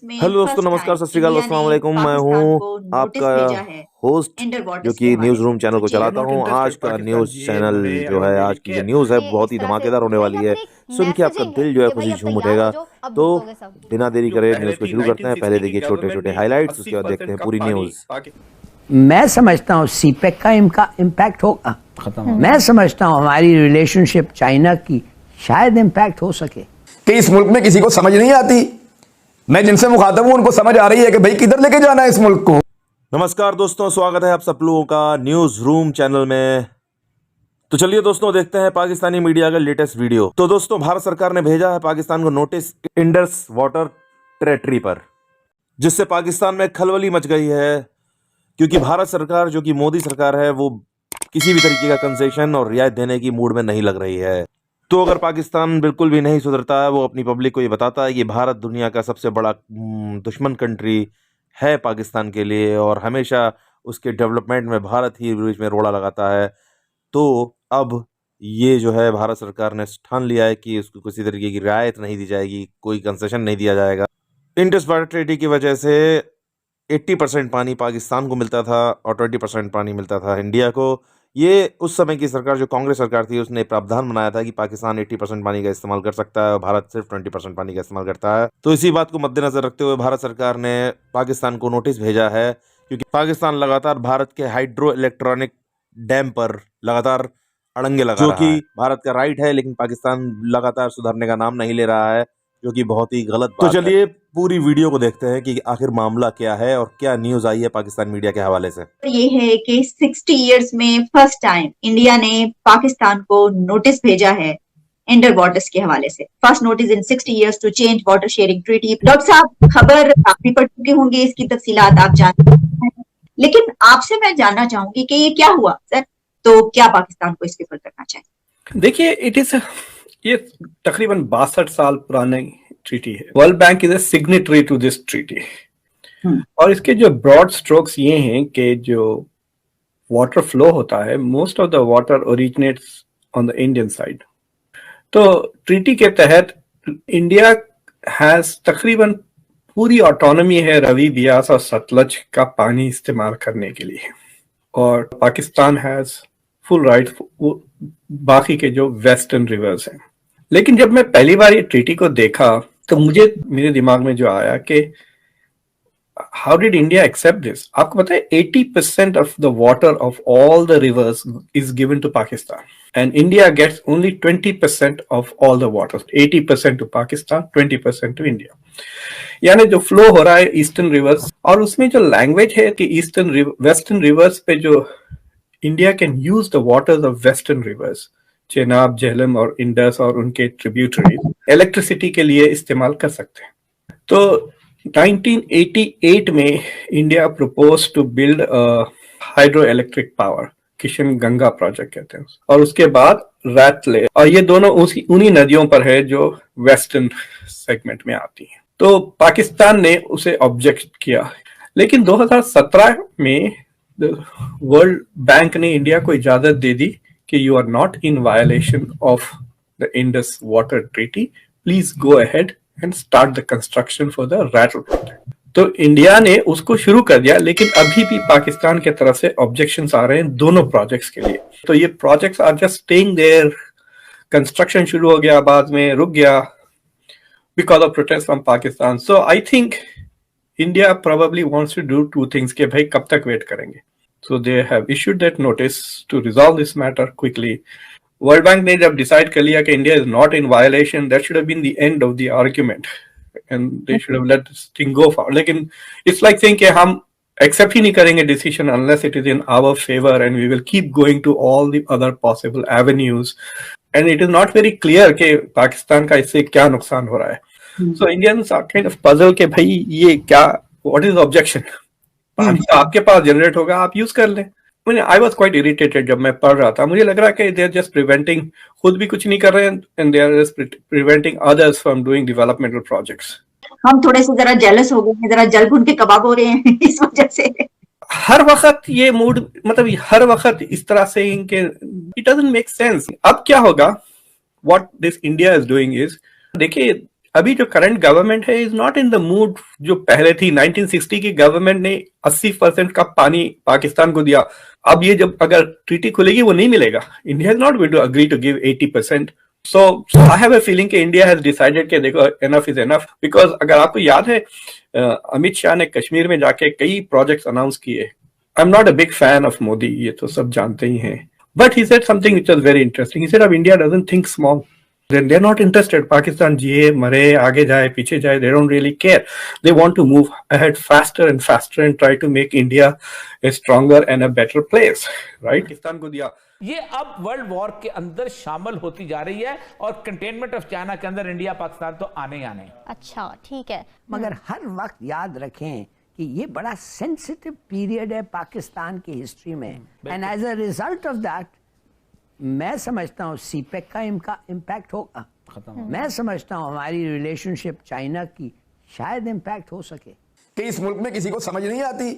में हेलो दोस्तों, फर्स्ट नमस्कार, टाइम सत श्री अकाल, इंडिया अस्सलाम ने वालेकुम। मैं पाकिस्तान हूँ को आपका नोटिस भेजा है होस्ट इंडर जो वाटर्स के कि न्यूज़ हवाले से। रूम चैनल तो को जी चलाता नॉट हूँ। आज इंटरेस्टेड का पाकिस्तान न्यूज़ ये चैनल वे जो और है, आज की जो लेके न्यूज़ है ये बहुत इस ही तरह से धमाकेदार होने भाई वाली का है। फिर एक सुन के आपका मैसेजिंग है दिल जो है कि भाई खुशी अब झूम तैयार हो उठेगा। जाओ, अब तो जीतोगे सब। बिना देरी जो करे पहले न्यूज़ को थी शुरू करते हैं। पहले 1960 की देखिए छोटे गवर्नमेंट छोटे ने कि हाइलाइट्स, उसके बाद देखते 80% हैं का पूरी पानी न्यूज़। मैं समझता हूँ सीपेक का इम्पैक्ट होगा। मैं समझता हूँ हमारी रिलेशनशिप चाइना की शायद इम्पैक्ट हो सके कि इस मुल्क में किसी को समझ नहीं आती। मैं जिनसे मुखातब हूं उनको समझ आ रही है कि भाई किधर लेके जाना है इस मुल्क को। नमस्कार दोस्तों, स्वागत है आप सब लोगों का न्यूज़ रूम चैनल में। तो चलिए दोस्तों, देखते हैं पाकिस्तानी मीडिया का लेटेस्ट वीडियो। तो दोस्तों, भारत सरकार ने भेजा है पाकिस्तान को नोटिस इंडस वाटर टेरिटरी पर, जिससे पाकिस्तान में खलबली मच गई है। क्योंकि भारत सरकार, जो कि मोदी सरकार है, वो किसी भी तरीके का कंसेशन और रियायत देने की मूड में नहीं लग रही है। तो अगर पाकिस्तान बिल्कुल भी नहीं सुधरता है, वो अपनी पब्लिक को ये बताता है कि भारत दुनिया का सबसे बड़ा दुश्मन कंट्री है पाकिस्तान के लिए, और हमेशा उसके डेवलपमेंट में भारत ही बीच में रोड़ा लगाता है। तो अब ये जो है, भारत सरकार ने ठान लिया है कि उसको किसी तरीके की रियायत नहीं दी जाएगी, कोई कंसेशन नहीं दिया जाएगा। इंडस वाटर ट्रीटी की वजह से 80% पानी पाकिस्तान को मिलता था और 20% पानी मिलता था इंडिया को। ये उस समय की सरकार, जो कांग्रेस सरकार थी, उसने प्रावधान बनाया था कि पाकिस्तान 80% पानी का इस्तेमाल कर सकता है और भारत सिर्फ 20% पानी का इस्तेमाल करता है। तो इसी बात को मद्देनजर रखते हुए भारत सरकार ने पाकिस्तान को नोटिस भेजा है, क्योंकि पाकिस्तान लगातार भारत के हाइड्रो इलेक्ट्रॉनिक डैम पर लगातार अड़ंगे लगा रहा है, जो कि भारत का राइट है, लेकिन पाकिस्तान लगातार सुधरने का नाम नहीं ले रहा है, जो कि बहुत ही गलत बात है। तो चलिए पूरी वीडियो को देखते हैं कि आखिर मामला क्या है और क्या न्यूज आई है पाकिस्तान मीडिया के हवाले से। ये है कि 60 इयर्स में फर्स्ट टाइम इंडिया ने पाकिस्तान को नोटिस भेजा है इंडर वाटर्स के हवाले से। First notice in 60 years to change water sharing treaty. Doctor साहब, खबर आप भी पढ़ चुके होंगे, इसकी तफसीलात आप जानते हैं, लेकिन आपसे मैं जानना चाहूंगी कि ये क्या हुआ सर। तो क्या पाकिस्तान को इसके ऊपर करना चाहिए? देखिए, ये तकरीबन 62 साल पुरानी ट्रीटी है। World Bank is a signatory to this treaty, और इसके जो ब्रॉड स्ट्रोक्स ये हैं कि जो वाटर फ्लो होता है, most of the water originates on the Indian side. तो ट्रीटी के तहत इंडिया हैज तकरीबन पूरी ऑटोनॉमी है रवि, बियास और सतलज का पानी इस्तेमाल करने के लिए, और पाकिस्तान हैज फुल राइट बाकी के जो वेस्टर्न रिवर्स हैं। लेकिन जब मैं पहली बार ये ट्रीटी को देखा तो मेरे दिमाग में जो आया कि how did India accept this. आपको पता है 80% of the water of all the rivers is given to Pakistan, and India gets only 20% of all the water. 80% to Pakistan, 20% to India. यानी जो फ्लो हो रहा है ईस्टर्न रिवर्स, और उसमें जो लैंग्वेज है कि वेस्टर्न रिवर्स पे जो India can use the waters of western rivers, Chenab, Jhelum और इंडस और उनके ट्रिब्यूटरीज, इलेक्ट्रिसिटी के लिए इस्तेमाल कर सकते हैं। तो 1988 में India propose to build hydro electric power, Kishan Ganga project कहते हैं, और उसके बाद रैटले, और ये दोनों उन्हीं नदियों पर है जो वेस्टर्न सेगमेंट में आती हैं। तो पाकिस्तान ने उसे ऑब्जेक्ट किया, लेकिन 2017 में वर्ल्ड बैंक ने इंडिया को इजाजत दे दी कि you are not in violation of the Indus water treaty, please go ahead and start the construction for the Ratle project. तो इंडिया ने उसको शुरू कर दिया, लेकिन अभी भी पाकिस्तान की तरफ से ऑब्जेक्शंस आ रहे हैं दोनों प्रोजेक्ट्स के लिए। तो ये projects are just staying there, construction शुरू हो गया, बाद में रुक गया because of protest from Pakistan. So I think India probably wants to do two things कि भाई कब तक वेट करेंगे। So they have issued that notice to resolve this matter quickly. World Bank ने जब decide कर लिया कि India is not in violation, that should have been the end of the argument, and they should have let this thing go forward. लेकिन it's like saying कि हम accept ही नहीं करेंगे decision unless it is in our favor, and we will keep going to all the other possible avenues, and it is not very clear कि पाकिस्तान का इससे क्या नुकसान हो रहा है। So Indians are kind of puzzled कि भाई ये क्या, what is the objection? पानी तो आपके पास जनरेट होगा, आप यूज कर लें। आई वॉज क्वाइट इरिटेटेड जब मैं पढ़ रहा था। मुझे लग रहा है कि दे आर जस्ट प्रिवेंटिंग, खुद भी कुछ नहीं कर रहे हैं, and they are just preventing others from doing developmental projects. हम थोड़े से जरा जेलस हो गए हैं, जरा जल भुन के कबाब हो रहे हैं इस वजह से। हर वक्त ये मूड, मतलब हर वक्त इस तरह से इनके, इट डजंट मेक सेंस। अब क्या होगा, what this India is doing is, देखिए अभी जो करंट गवर्नमेंट है is not in the mood जो पहले थी। 1960 की गवर्नमेंट ने 80% का पानी पाकिस्तान को दिया। अब ये जब अगर ट्रीटी खुलेगी वो नहीं मिलेगा। India is not going to agree to give 80%। So I have a feeling कि इंडिया has decided कि देखो enough is enough, because अगर आपको याद है अमित शाह ने कश्मीर में जाके कई प्रोजेक्ट्स अनाउंस किए। I'm not a big fan of Modi, ये तो सब जानते ही हैं, but he said something which was very interesting. He said अब India doesn't think small. They're not interested. Pakistan जिए मरे आगे जाए पीछे जाए, they don't really care. They want to move ahead faster and faster and try to make India a stronger and a better place, right? Pakistan को दिया, ये अब वर्ल्ड वॉर के अंदर शामिल होती जा रही है और कंटेनमेंट ऑफ चाइना के अंदर इंडिया पाकिस्तान तो आने ही आने। अच्छा ठीक है, मगर हर वक्त याद रखें कि ये बड़ा सेंसिटिव पीरियड है पाकिस्तान की हिस्ट्री में, and as a result of that मैं समझता हूँ सीपेक का इनका इम्पैक्ट होगा। मैं समझता हूँ हमारी रिलेशनशिप चाइना की शायद इम्पैक्ट हो सके कि इस मुल्क में किसी को समझ नहीं आती।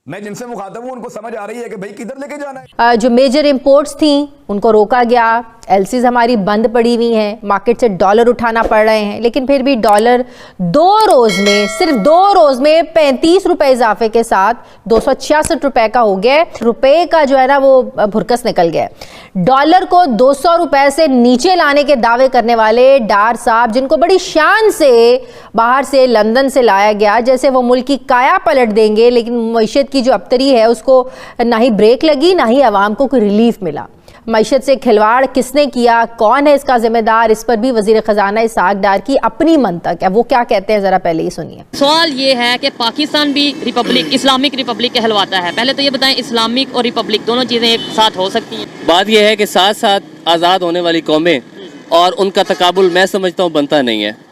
मैं जिनसे मुखातब हूं उनको समझ आ रही है कि भाई किधर लेके जाना है। जो मेजर इंपोर्ट्स थी उनको रोका गया, एलसीज हमारी बंद पड़ी हुई हैं, मार्केट से डॉलर उठाना पड़ रहे हैं, लेकिन फिर भी डॉलर 2 रोज में, सिर्फ 2 रोज में 35 रुपए इजाफे के साथ 266 रुपए का हो गया। रुपए का जो है ना वो भुरकस निकल गया। डॉलर को 200 रुपए से नीचे लाने के दावे करने वाले डार साहब, जिनको बड़ी शान से बाहर से लंदन से लाया गया जैसे वो मुल्क की काया पलट देंगे, लेकिन मईशत की जो अबतरी है उसको ना ही ब्रेक लगी ना ही अवाम को कोई रिलीफ मिला। मईशत से खिलवाड़ किसने किया, कौन है इसका जिम्मेदार, इस पर भी वजीर खजाना इसहाक डार की अपनी मंतक है। वो क्या कहते हैं जरा पहले ही सुनिए। सवाल ये है कि पाकिस्तान भी रिपब्लिक, इस्लामिक रिपब्लिक कहलवाता है। पहले तो ये बताएं, इस्लामिक और रिपब्लिक दोनों चीजें एक साथ हो सकती हैं? बात यह है कि साथ साथ आज़ाद होने वाली कौमें और उनका तकाबुल मैं समझता हूँ बनता नहीं है।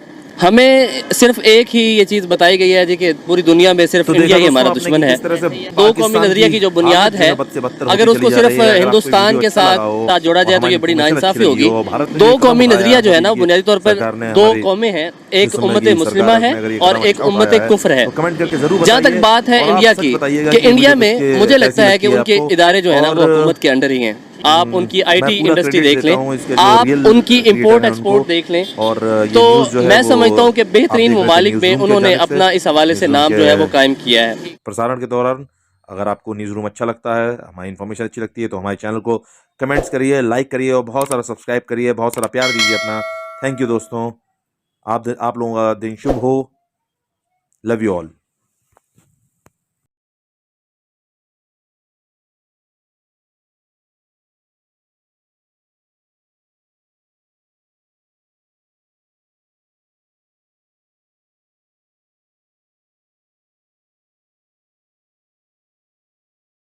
हमें सिर्फ एक ही ये चीज़ बताई गई है जी कि पूरी दुनिया में सिर्फ इंडिया ही हमारा दुश्मन है। 2 कौमी नजरिया की जो बुनियाद है, अगर उसको सिर्फ हिंदुस्तान के साथ जोड़ा जाए तो ये बड़ी नाइंसाफी होगी। 2 कौमी नजरिया जो है ना, बुनियादी तौर पर 2 कौमें हैं, एक उम्मत मुस्लिमा है और एक उम्मत कुफ्र है। जहाँ तक बात है इंडिया की, कि इंडिया में मुझे लगता है कि उनके इदारे जो है ना वो हुकूमत के अंडर ही हैं। आप उनकी आईटी इंडस्ट्री देख लें, आप उनकी इंपोर्ट एक्सपोर्ट देख लें, तो मैं समझता हूँ कि बेहतरीन ममालिक में उन्होंने अपना इस हवाले से नाम जो है वो कायम किया है। प्रसारण के दौरान अगर आपको न्यूज़ रूम अच्छा लगता है, हमारी इन्फॉर्मेशन अच्छी लगती है, तो हमारे चैनल को कमेंट्स करिए, लाइक करिए और बहुत सारा सब्सक्राइब करिए, बहुत सारा प्यार दीजिए अपना। थैंक यू दोस्तों, आप लोगों का दिन शुभ हो। Love you all.